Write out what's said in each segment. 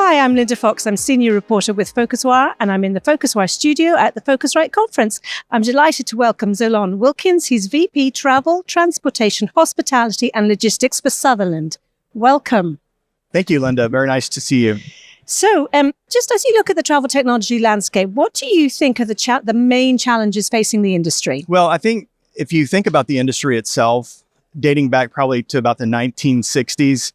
Hi, I'm Linda Fox. I'm senior reporter with PhocusWire, and I'm in the PhocusWire studio at the Phocuswright conference. I'm delighted to welcome Zolon Wilkins. He's VP Travel, Transportation, Hospitality and Logistics for Sutherland. Welcome. Thank you, Linda. Very nice to see you. So just as you look at the travel technology landscape, what do you think are the main challenges facing the industry? Well, I think if you think about the industry itself, dating back probably to about the 1960s,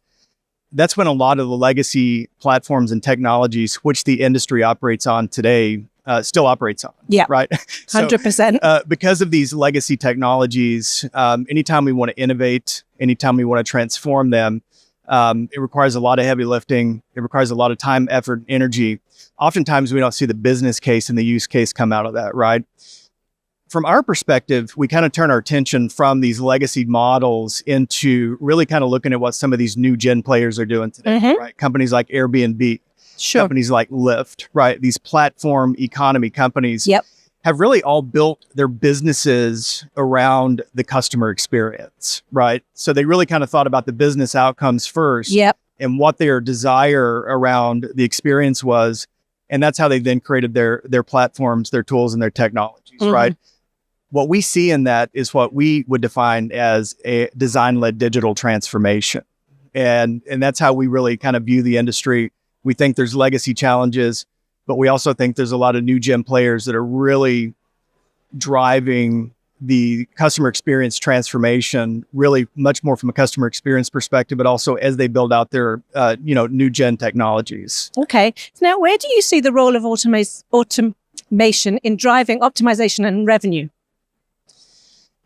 that's when a lot of the legacy platforms and technologies, which the industry operates on today, still operates on. Yeah, right. 100%. Because of these legacy technologies, anytime we want to innovate, anytime we want to transform them, it requires a lot of heavy lifting. It requires a lot of time, effort, energy. Oftentimes, we don't see the business case and the use case come out of that, right? From our perspective, we kind of turn our attention from these legacy models into really kind of looking at what some of these new gen players are doing today, right? Companies like Airbnb, companies like Lyft, right? These platform economy companies have really all built their businesses around the customer experience, right? So they really kind of thought about the business outcomes first and what their desire around the experience was. And that's how they then created their platforms, their tools, and their technologies, right? What we see in that is what we would define as a design-led digital transformation. And that's how we really kind of view the industry. We think there's legacy challenges, but we also think there's a lot of new gen players that are really driving the customer experience transformation, really much more from a customer experience perspective, but also as they build out their, new gen technologies. Okay. Now, where do you see the role of automation in driving optimization and revenue?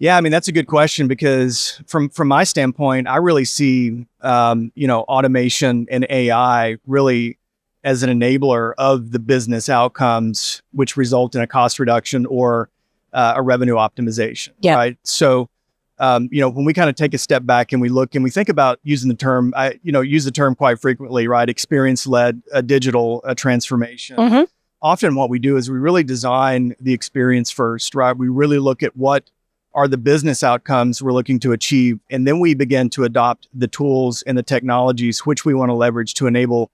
Yeah, I mean, that's a good question because from my standpoint, I really see, automation and AI really as an enabler of the business outcomes, which result in a cost reduction or a revenue optimization, right? So, when we kind of take a step back and we look and we think about using the term, I use the term quite frequently, right? Experience-led digital transformation. Often what we do is we really design the experience first, right? We really look at what are the business outcomes we're looking to achieve. And then we begin to adopt the tools and the technologies which we want to leverage to enable,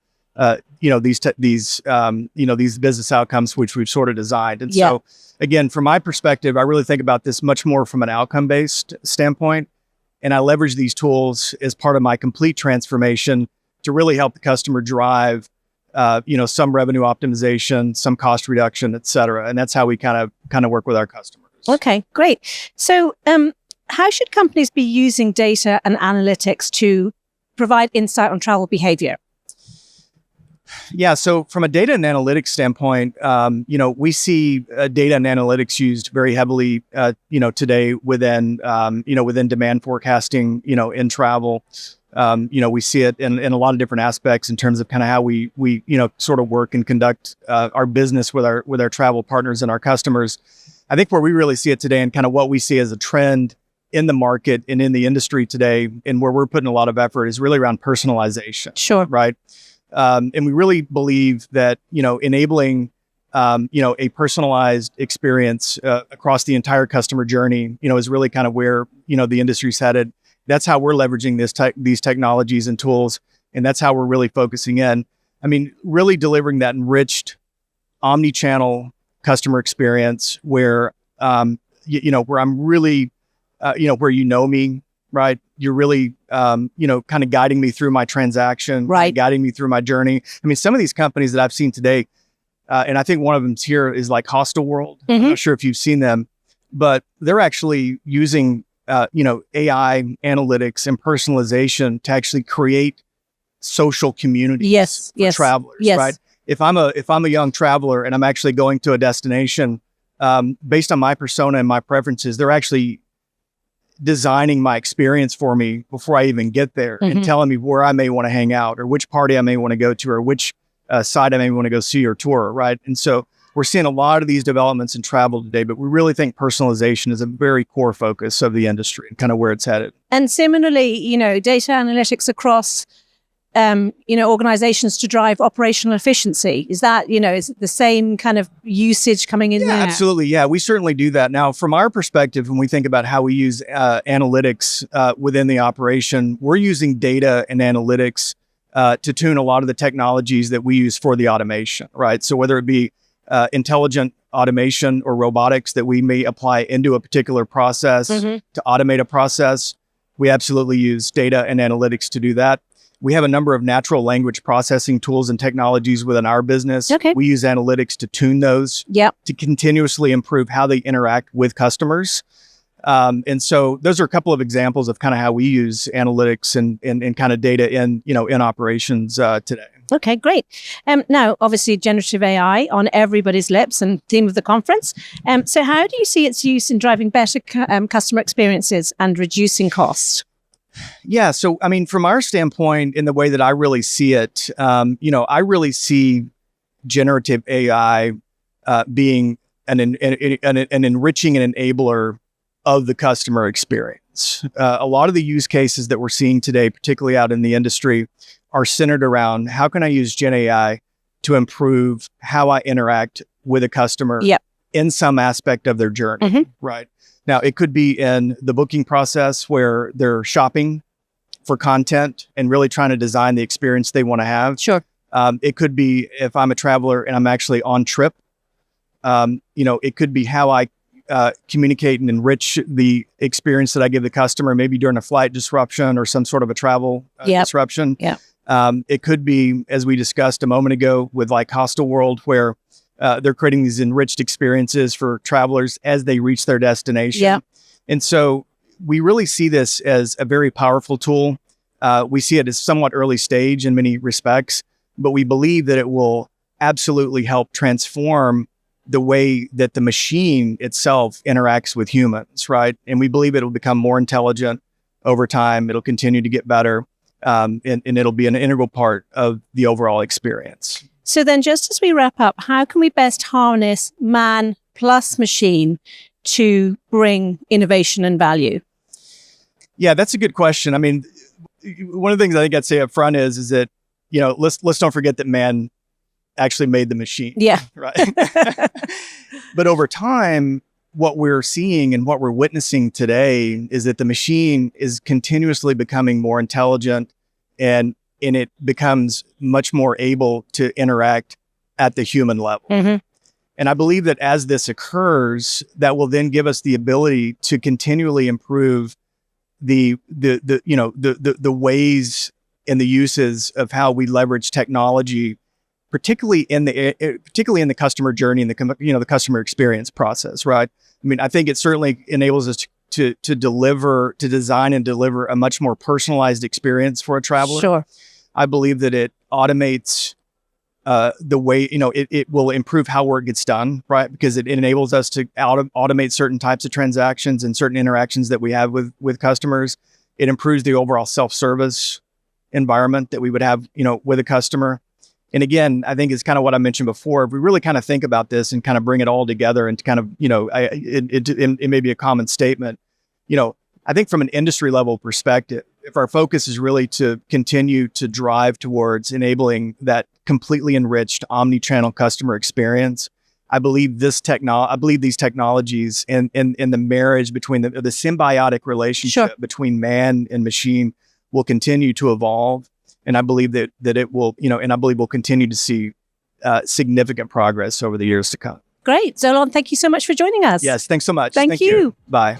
these business outcomes which we've sort of designed. And so, again, from my perspective, I really think about this much more from an outcome-based standpoint. And I leverage these tools as part of my complete transformation to really help the customer drive, some revenue optimization, some cost reduction, et cetera. And that's how we kind of work with our customers. Okay, great. So how should companies be using data and analytics to provide insight on travel behavior? Yeah, so from a data and analytics standpoint, we see data and analytics used very heavily, today within demand forecasting, in travel. We see it in a lot of different aspects in terms of kind of how we sort of work and conduct our business with our travel partners and our customers. I think where we really see it today and kind of what we see as a trend in the market and in the industry today and where we're putting a lot of effort is really around personalization. Sure. Right. And we really believe that, enabling, a personalized experience across the entire customer journey, is really kind of where, the industry's headed. That's how we're leveraging these technologies and tools. And that's how we're really focusing in. I mean, really delivering that enriched omni-channel customer experience where, where I'm really, where me, right? You're really, kind of guiding me through my transaction, right? Guiding me through my journey. I mean, some of these companies that I've seen today, and I think one of them's here is like Hostel World. I'm not sure if you've seen them, but they're actually using, AI analytics and personalization to actually create social communities for travelers, right? If I'm a young traveler and I'm actually going to a destination, based on my persona and my preferences, they're actually designing my experience for me before I even get there and telling me where I may want to hang out or which party I may want to go to or which site I may want to go see or tour, right? And so we're seeing a lot of these developments in travel today, but we really think personalization is a very core focus of the industry and kind of where it's headed. And similarly, data analytics across organizations to drive operational efficiency. Is that, is the same kind of usage coming in there? Absolutely. Yeah, we certainly do that. Now, from our perspective, when we think about how we use analytics within the operation, we're using data and analytics to tune a lot of the technologies that we use for the automation, right? So whether it be intelligent automation or robotics that we may apply into a particular process to automate a process, we absolutely use data and analytics to do that. We have a number of natural language processing tools and technologies within our business. Okay. We use analytics to tune those to continuously improve how they interact with customers. And so those are a couple of examples of kind of how we use analytics and kind of data in operations today. Okay, great. Now, obviously, generative AI on everybody's lips and theme of the conference. So how do you see its use in driving better customer experiences and reducing costs? Yeah, so I mean, from our standpoint, in the way that I really see it, I really see generative AI being an enriching and enabler of the customer experience. A lot of the use cases that we're seeing today, particularly out in the industry, are centered around how can I use Gen AI to improve how I interact with a customer in some aspect of their journey, right? Now, it could be in the booking process where they're shopping for content and really trying to design the experience they want to have. Sure. It could be if I'm a traveler and I'm actually on trip. It could be how I communicate and enrich the experience that I give the customer, maybe during a flight disruption or some sort of a travel disruption. Yeah. It could be, as we discussed a moment ago, with like Hostel World, where they're creating these enriched experiences for travelers as they reach their destination. Yeah. And so we really see this as a very powerful tool. We see it as somewhat early stage in many respects, but we believe that it will absolutely help transform the way that the machine itself interacts with humans, right? And we believe it'll become more intelligent over time. It'll continue to get better, and it'll be an integral part of the overall experience. So then, just as we wrap up, how can we best harness man plus machine to bring innovation and value? Yeah, that's a good question. I mean, one of the things I think I'd say up front is that, let's don't forget that man actually made the machine. Yeah. Right. But over time, what we're seeing and what we're witnessing today is that the machine is continuously becoming more intelligent, and it becomes much more able to interact at the human level. And I believe that as this occurs, that will then give us the ability to continually improve the ways and the uses of how we leverage technology, particularly in the customer journey and the customer experience process, right? I mean, I think it certainly enables us to design and deliver a much more personalized experience for a traveler. Sure. I believe that it automates the way, it will improve how work gets done, right? Because it enables us to automate certain types of transactions and certain interactions that we have with customers. It improves the overall self-service environment that we would have, with a customer. And again, I think it's kind of what I mentioned before. If we really kind of think about this and kind of bring it all together and kind of, it may be a common statement, I think from an industry level perspective, if our focus is really to continue to drive towards enabling that completely enriched omni-channel customer experience, I believe these technologies and the marriage between the symbiotic relationship between man and machine will continue to evolve. And I believe that it will, and I believe we'll continue to see significant progress over the years to come. Great. Zolon, thank you so much for joining us. Yes, thanks so much. Thank you. Bye.